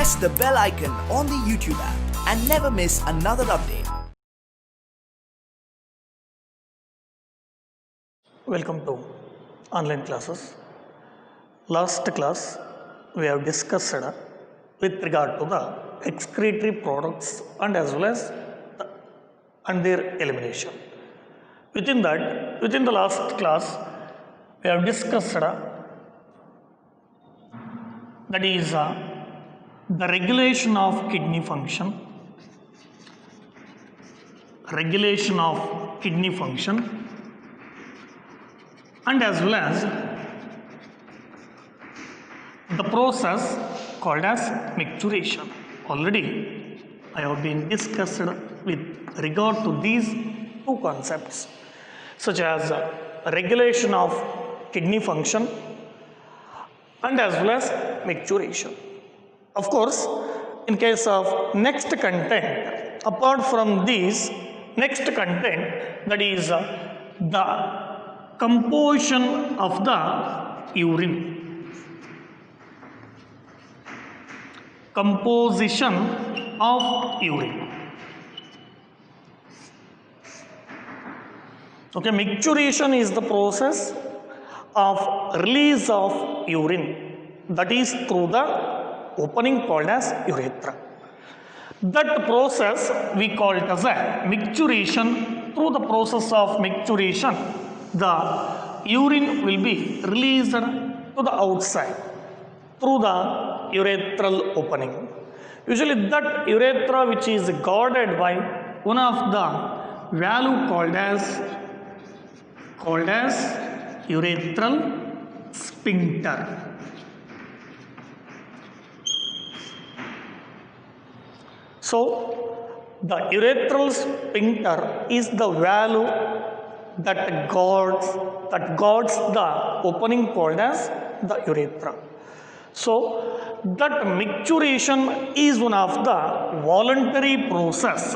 press the bell icon on the YouTube app and never miss another update. Welcome to online classes. Last class we have discussed with regard to the excretory products and as well as and their elimination. Within the last class we have discussed that is the regulation of kidney function, and as well as the process called as micturition. Already I have been discussed with regard to these two concepts such as regulation of kidney function and as well as micturition. Of course, in case of next content, apart from these, next content, that is the composition of the urine. Composition of urine. Okay, micturition is the process of release of urine, that is through the opening called as urethra. That process we call it as a micturition. Through the process of micturition, the urine will be released to the outside through the urethral opening. Usually that urethra which is guarded by one of the valve called as urethral sphincter. So the urethral sphincter is the valve that guards the opening called as the urethra. So that micturition is one of the voluntary process.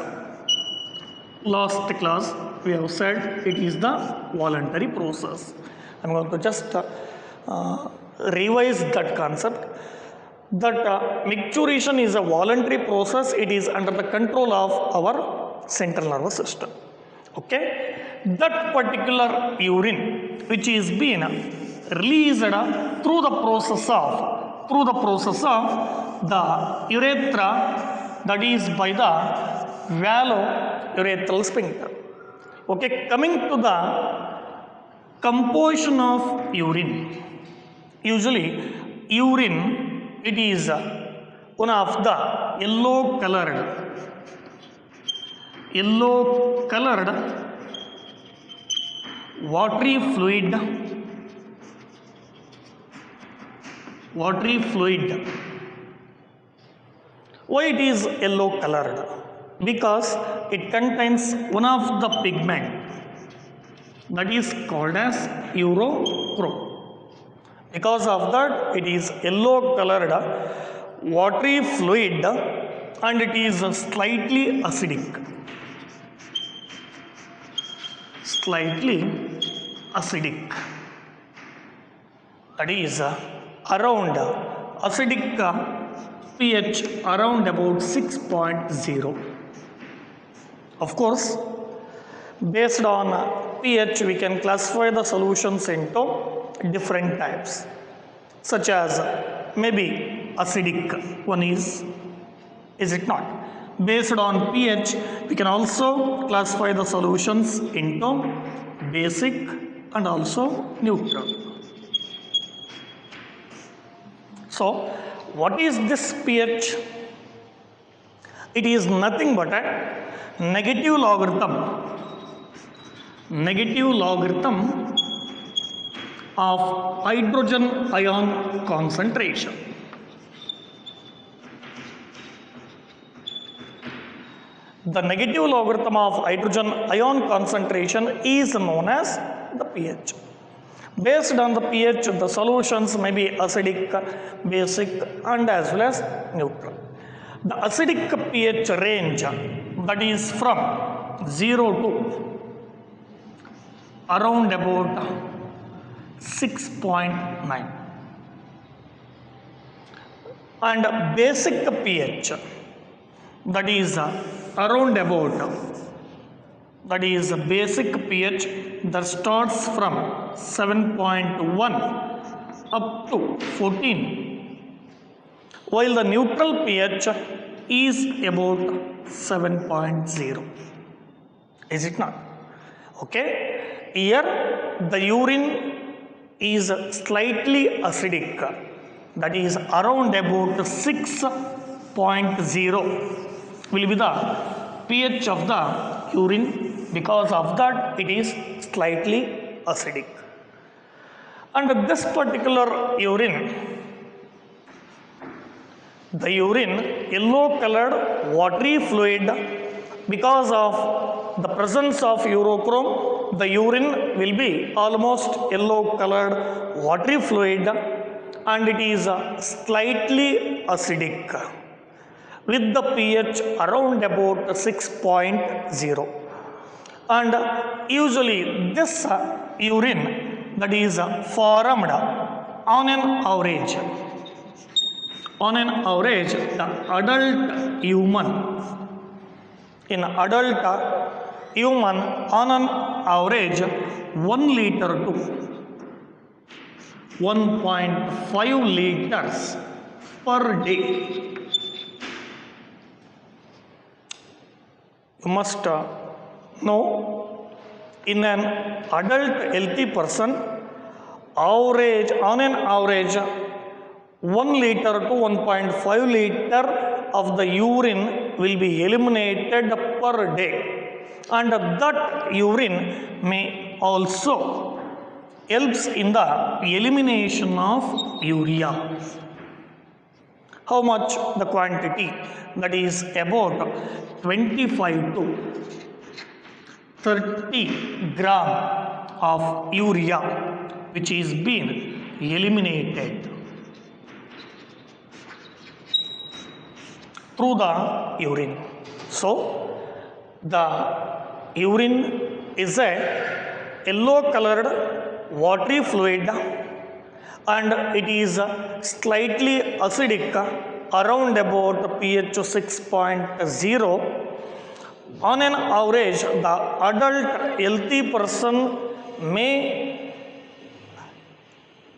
Last class we have said it is the voluntary process. I am going to just revise that concept. That micturition is a voluntary process. It is under the control of our central nervous system. Okay, that particular urine which is being released through the process of the urethra, that is by the valve urethral sphincter. Okay, coming to the composition of urine. Usually urine, it is one of the yellow colored watery fluid. Why it is yellow colored? Because it contains one of the pigment that is called as urochrome. Because of that, it is yellow colored watery fluid and it is slightly acidic. That is around acidic pH around about 6.0. Of course, based on pH we can classify the solutions into different types, such as maybe acidic one is it not? Based on pH we can also classify the solutions into basic and also neutral. So what is this pH? It is nothing but a negative logarithm of hydrogen ion concentration. The negative logarithm of hydrogen ion concentration is known as the pH. Based on the pH, the solutions may be acidic, basic and as well as neutral. The acidic pH range, that is from 0 to around about 6.9. and basic pH, that is around about, that is basic pH that starts from 7.1 up to 14, while the neutral pH is about 7.0. Is it not? Okay. Here the urine is slightly acidic, that is around about 6.0 will be the pH of the urine. Because of that it is slightly acidic. And this particular urine, the urine yellow colored watery fluid, because of the presence of urochrome, the urine will be almost yellow colored watery fluid and it is slightly acidic with the pH around about 6.0. And usually this urine, that is formed on an average, the adult human, in adult human on an average 1 liter to 1.5 liters per day. You must know, in an adult healthy person, average, on an average 1 liter to 1.5 liter of the urine will be eliminated per day, and that urine may also helps in the elimination of urea. How much the quantity? That is about 25 to 30 gram of urea which is being eliminated through the urine. So the urine is a yellow colored watery fluid and it is slightly acidic around about pH 6.0. On an average, the adult healthy person may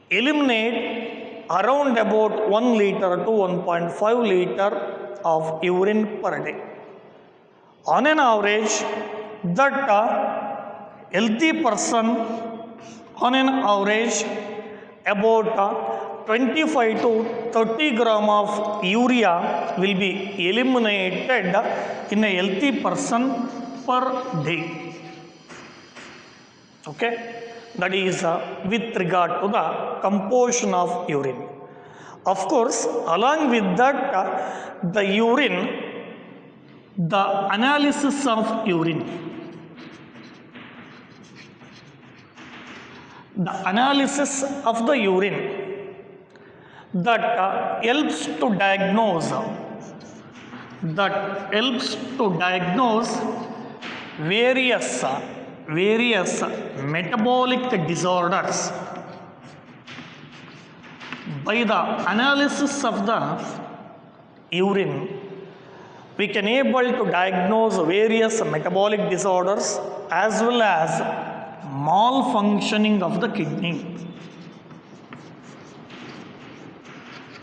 eliminate around about 1 liter to 1.5 liter of urine per day. On an average, that healthy person, on an average, about 25 to 30 gram of urea will be eliminated in a healthy person per day. Okay, that is with regard to the composition of urine. Of course, along with that, the urine, the analysis of urine, the analysis of the urine that helps to diagnose various metabolic disorders. By the analysis of the urine, we can able to diagnose various metabolic disorders as well as malfunctioning of the kidney.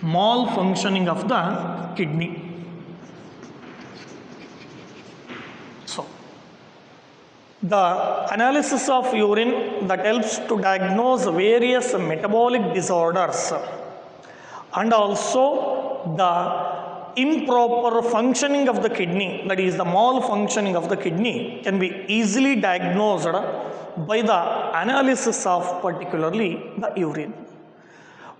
Malfunctioning of the kidney. So, the analysis of urine that helps to diagnose various metabolic disorders and also the improper functioning of the kidney, that is the malfunctioning of the kidney, can be easily diagnosed by the analysis of particularly the urine.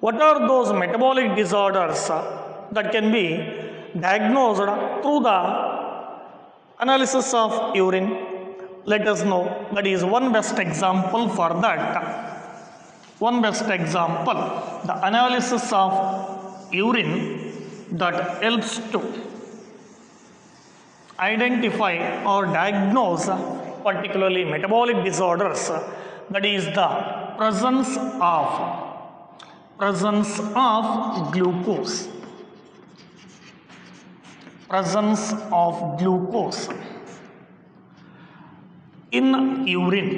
What are those metabolic disorders that can be diagnosed through the analysis of urine? Let us know. That is one best example for that. One best example, the analysis of urine that helps to identify or diagnose particularly metabolic disorders, that is the presence of glucose. presence of glucose in urine.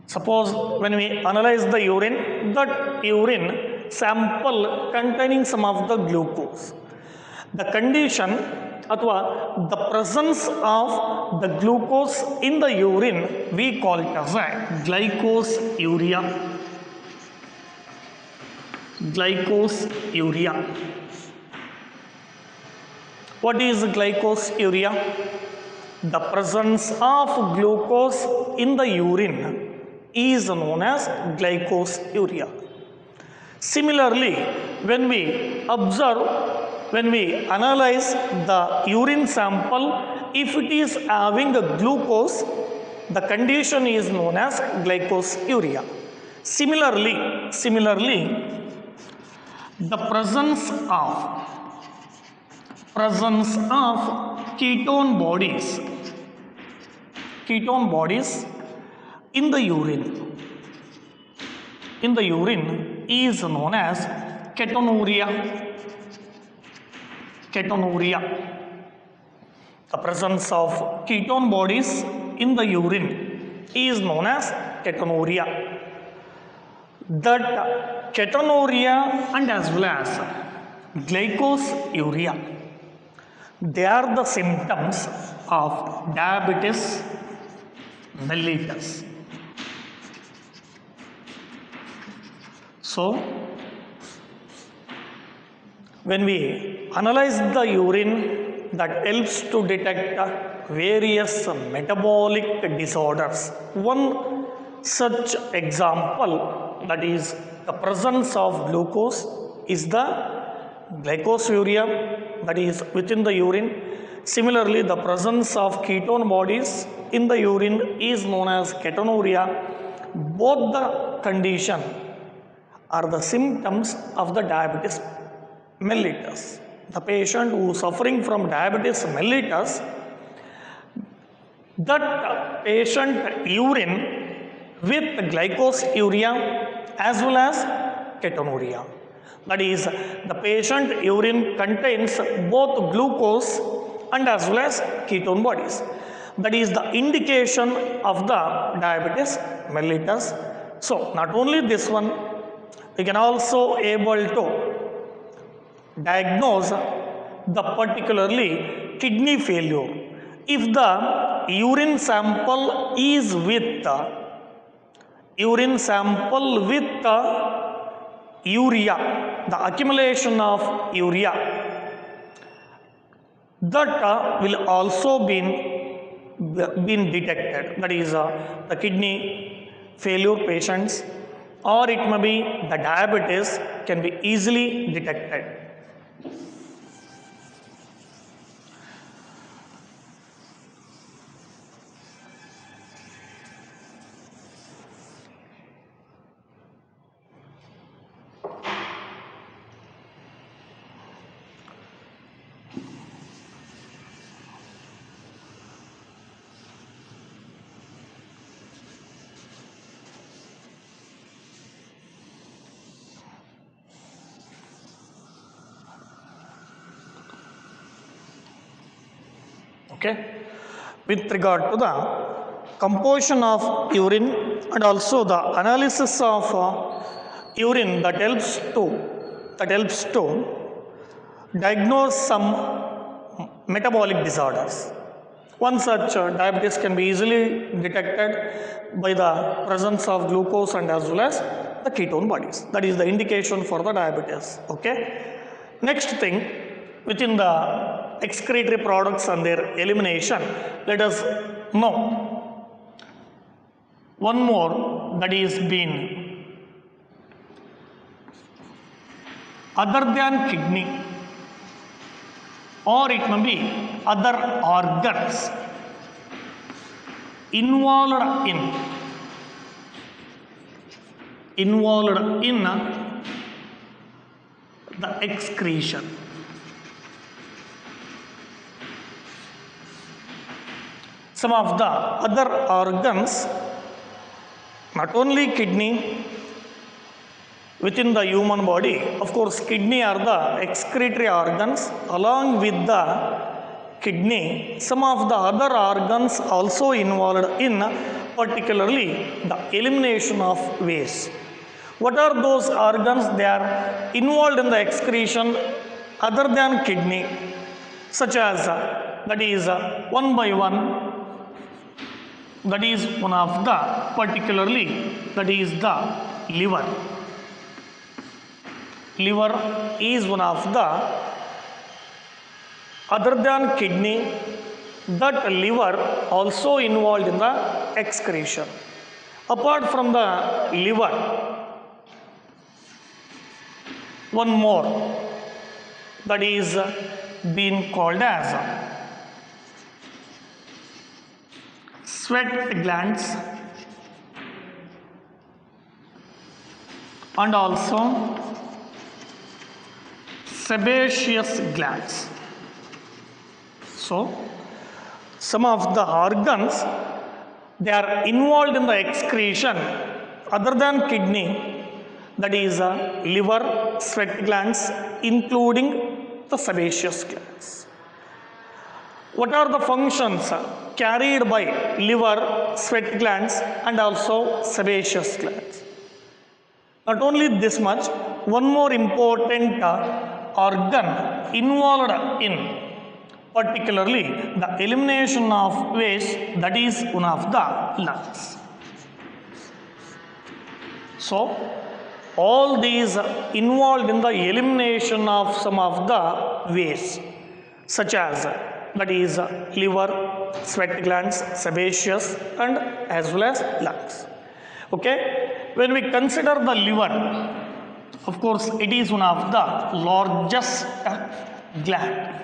Suppose when we analyze the urine, that urine sample containing some of the glucose. The condition ಅಥವಾ the presence of the glucose in the urine we call it as a glycosuria. Glycosuria. What is glycosuria? The presence of glucose in the urine is known as glycosuria. Similarly, when we observe, when we analyze the urine sample, if it is having a glucose, the condition is known as glycosuria. Similarly, the presence of ketone bodies in the urine is known as ketonuria. The presence of ketone bodies in the urine is known as ketonuria. That ketonuria and as well as glycosuria, they are the symptoms of diabetes mellitus. So, when we analyze the urine, that helps to detect various metabolic disorders. One such example, that is the presence of glucose, is the glycosuria, that is within the urine. Similarly, the presence of ketone bodies in the urine is known as ketonuria. Both the condition are the symptoms of the diabetes mellitus. The patient who is suffering from diabetes mellitus, that patient urine with glycosuria as well as ketonuria. That is, the patient urine contains both glucose and as well as ketone bodies. That is the indication of the diabetes mellitus. So, not only this one, we can also able to diagnose the particularly kidney failure. If the urine sample is with urea, the accumulation of urea, that will also been detected. That is the kidney failure patients, or it may be the diabetes can be easily detected. Okay. With regard to the composition of urine and also the analysis of urine, that helps to diagnose some metabolic disorders. One such diabetes can be easily detected by the presence of glucose and as well as the ketone bodies. That is the indication for the diabetes. Okay. Next thing, within the excretory products and their elimination, let us know one more, that is been other than kidney, or it may be other organs involved in the excretion. Some of the other organs, not only kidney, within the human body. Of course, kidney are the excretory organs. Along with the kidney, some of the other organs also involved in particularly the elimination of waste. What are those organs? They are involved in the excretion other than kidney, such as that is one by one. That is one of the particularly that is the liver. Liver is one of the other than kidney, that liver also involved in the excretion. Apart from the liver, one more that is being called as sweat glands and also sebaceous glands. So, some of the organs, they are involved in the excretion other than kidney, that is liver, sweat glands, including the sebaceous glands. What are the functions carried by liver, sweat glands and also sebaceous glands? Not only this much, one more important organ involved in particularly the elimination of waste, that is one of the lungs. So, all these involved in the elimination of some of the waste, such as that is liver, sweat glands, sebaceous and as well as lungs. Okay, when we consider the liver, of course it is one of the largest gland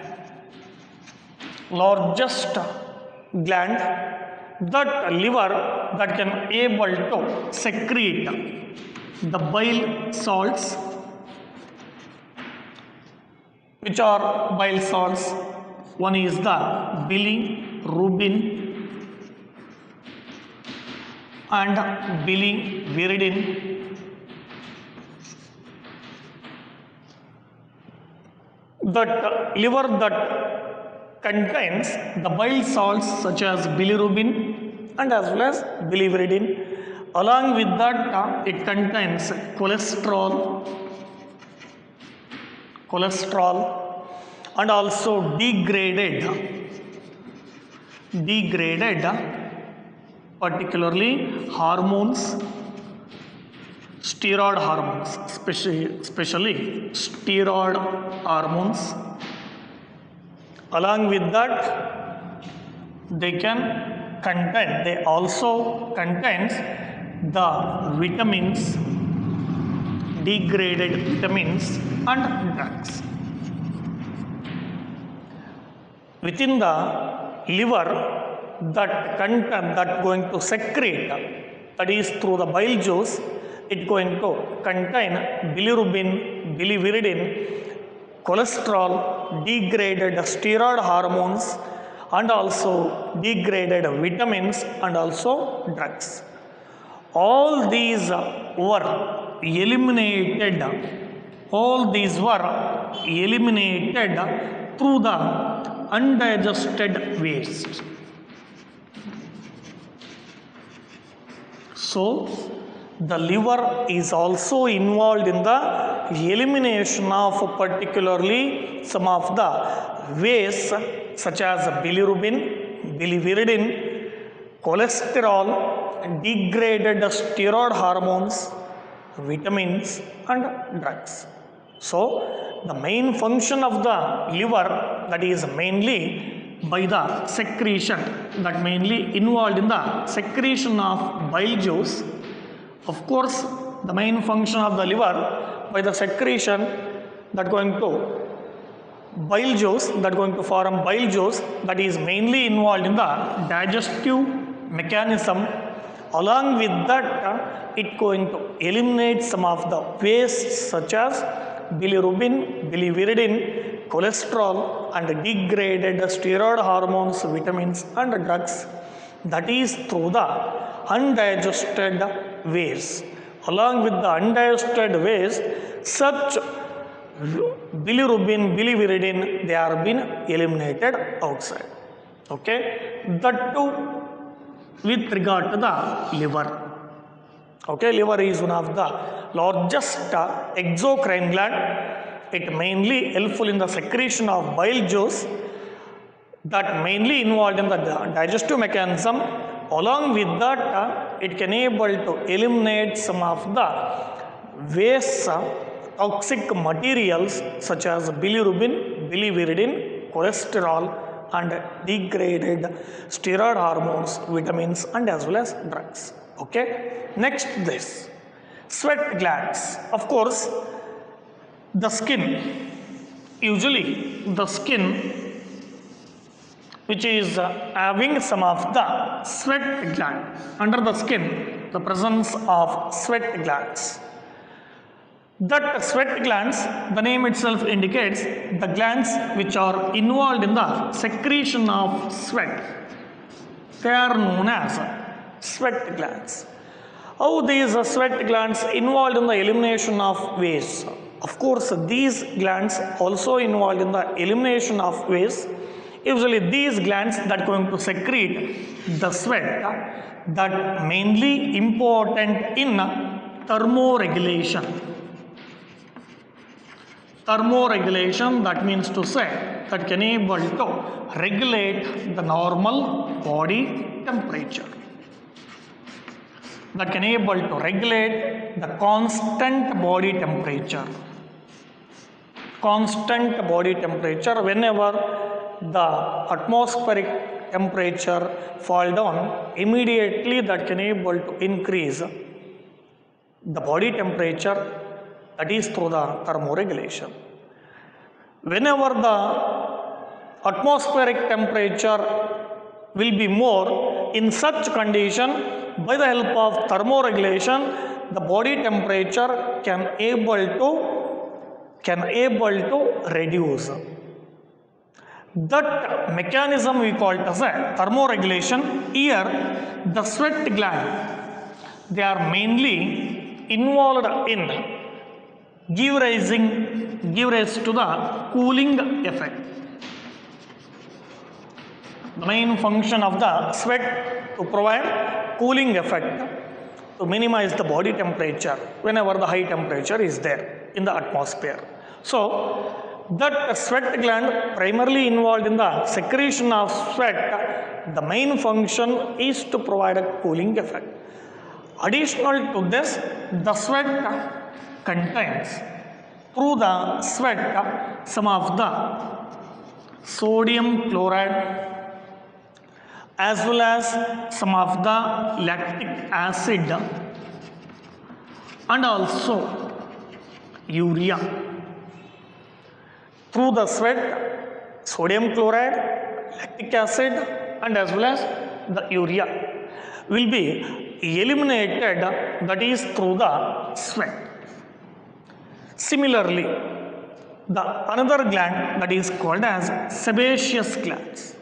that liver that can able to secrete the bile salts. Which are bile salts? One is the bilirubin and biliverdin. That liver that contains the bile salts such as bilirubin and as well as biliverdin. Along with that, it contains cholesterol and also degraded particularly hormones, steroid hormones, especially steroid hormones. Along with that, they also contains the vitamins, degraded vitamins and drugs. Within the liver, that going to secrete, that is through the bile juice, it going to contain bilirubin, biliverdin, cholesterol, degraded steroid hormones and also degraded vitamins and also drugs. All these were eliminated through the undigested waste. So, the liver is also involved in the elimination of particularly some of the waste such as bilirubin, biliverdin, cholesterol, degraded steroid hormones, vitamins and drugs. So, the main function of the liver, that is mainly by the secretion, that mainly involved in the secretion of bile juice. Of course, the main function of the liver by the secretion that going to bile juice, that going to form bile juice, that is mainly involved in the digestive mechanism. Along with that, it going to eliminate some of the wastes such as bilirubin, biliverdin, cholesterol and degraded steroid hormones, vitamins and drugs, that is through the undigested waste. along with the undigested waste, such bilirubin, biliviridin, they are being eliminated outside. Okay, that too with regard to the liver. Okay, liver is one of the largest exocrine gland. It mainly helpful in the secretion of bile juice that mainly involved in the digestive mechanism. Along with that, it can able to eliminate some of the waste toxic materials such as bilirubin, biliviridin, cholesterol, and degraded steroid hormones, vitamins, and as well as drugs. Okay. Next, this sweat glands. Of course, the skin. Usually, the skin which is having some of the sweat gland. Under the skin, the presence of sweat glands. That sweat glands, the name itself indicates the glands which are involved in the secretion of sweat. They are known as sweat glands. How these sweat glands involved in the elimination of waste? Of course, these glands also involved in the elimination of waste. Usually these glands that going to secrete the sweat that mainly important in thermoregulation. Thermoregulation, that means to say that can able to regulate the normal body temperature. That can able to regulate the constant body temperature. Constant body temperature whenever the atmospheric temperature fall down, immediately that can able to increase the body temperature, that is through the thermoregulation. Whenever the atmospheric temperature will be more, in such condition, by the help of thermoregulation, the body temperature can able to reduce. That mechanism we call it as a thermoregulation. Here, the sweat gland, they are mainly involved in give rise to the cooling effect. The main function of the sweat to provide cooling effect to minimize the body temperature whenever the high temperature is there in the atmosphere. So, that sweat gland primarily involved in the secretion of sweat, the main function is to provide a cooling effect. Additional to this, the sweat contains through the sweat some of the sodium chloride as well as some of the lactic acid and also urea. Through the sweat, sodium chloride, lactic acid, and as well as the urea will be eliminated, that is through the sweat. Similarly, the another gland that is called as sebaceous glands.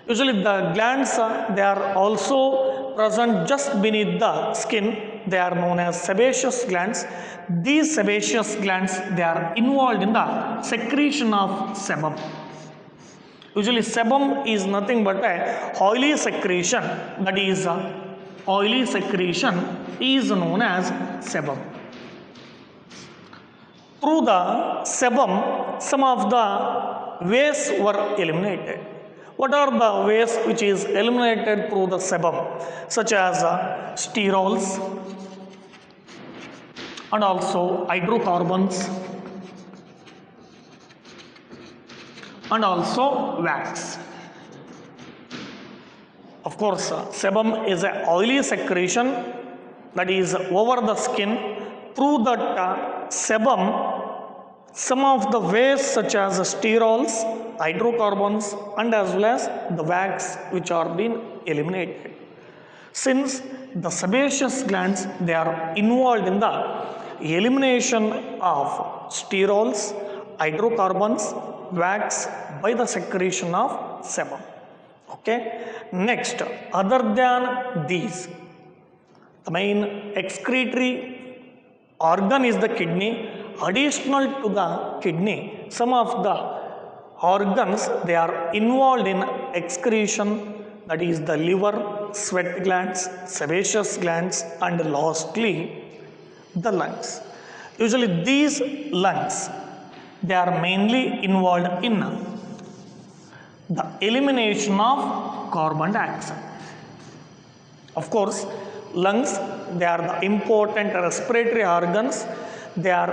Usually the glands, they are also present just beneath the skin. They are known as sebaceous glands. These sebaceous glands, they are involved in the secretion of sebum. Usually sebum is nothing but a oily secretion, that is oily secretion is known as sebum. Through the sebum, some of the waste were eliminated. What are the waste which is eliminated through the sebum? Such as sterols and also hydrocarbons and also wax. Of course, sebum is an oily secretion that is over the skin. Through that sebum, some of the waste such as sterols, hydrocarbons and as well as the wax which are being eliminated. Since the sebaceous glands, they are involved in the elimination of sterols, hydrocarbons, wax by the secretion of sebum. Okay. Next, other than these, the main excretory organ is the kidney. Additional to the kidney, some of the organs they are involved in excretion, that is the liver, sweat glands, sebaceous glands, and lastly the lungs. Usually these lungs they are mainly involved in the elimination of carbon dioxide. Of course, lungs they are the important respiratory organs. They are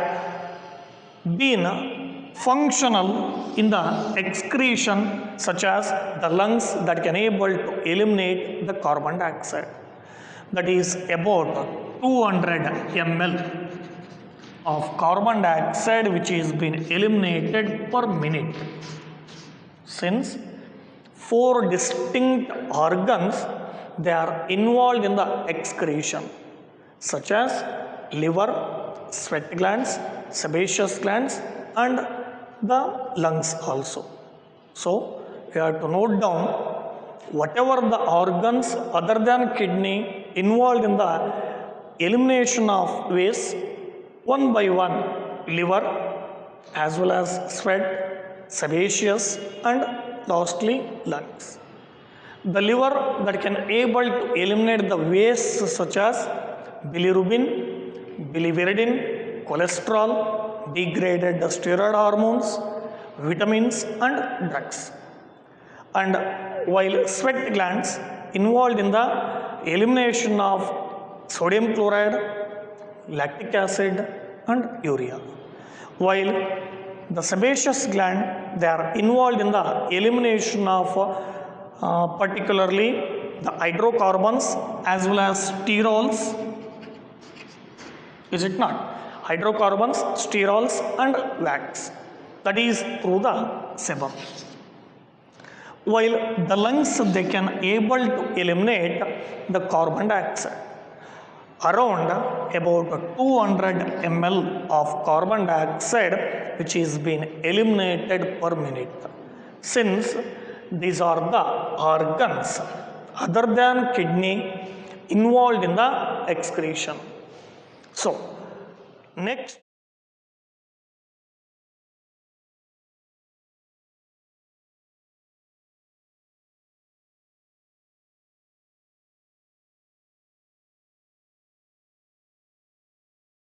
being functional in the excretion, such as the lungs that can able to eliminate the carbon dioxide. That is about 200 ml of carbon dioxide which is being eliminated per minute. Since 4 distinct organs they are involved in the excretion, such as liver, sweat glands, sebaceous glands, and the lungs also. So we have to note down whatever the organs other than kidney involved in the elimination of waste, one by one: liver, as well as sweat, sebaceous, and lastly lungs. The liver that can able to eliminate the waste such as bilirubin, biliverdin, cholesterol, degraded steroid hormones, vitamins, and drugs. And while sweat glands involved in the elimination of sodium chloride, lactic acid, and urea. While the sebaceous gland they are involved in the elimination of particularly the hydrocarbons as well as sterols. Is it not? Hydrocarbons, sterols, and wax. That is through the sebum. While the lungs they can able to eliminate the carbon dioxide. Around about 200 ml of carbon dioxide which is being eliminated per minute. Since these are the organs other than kidney involved in the excretion. So next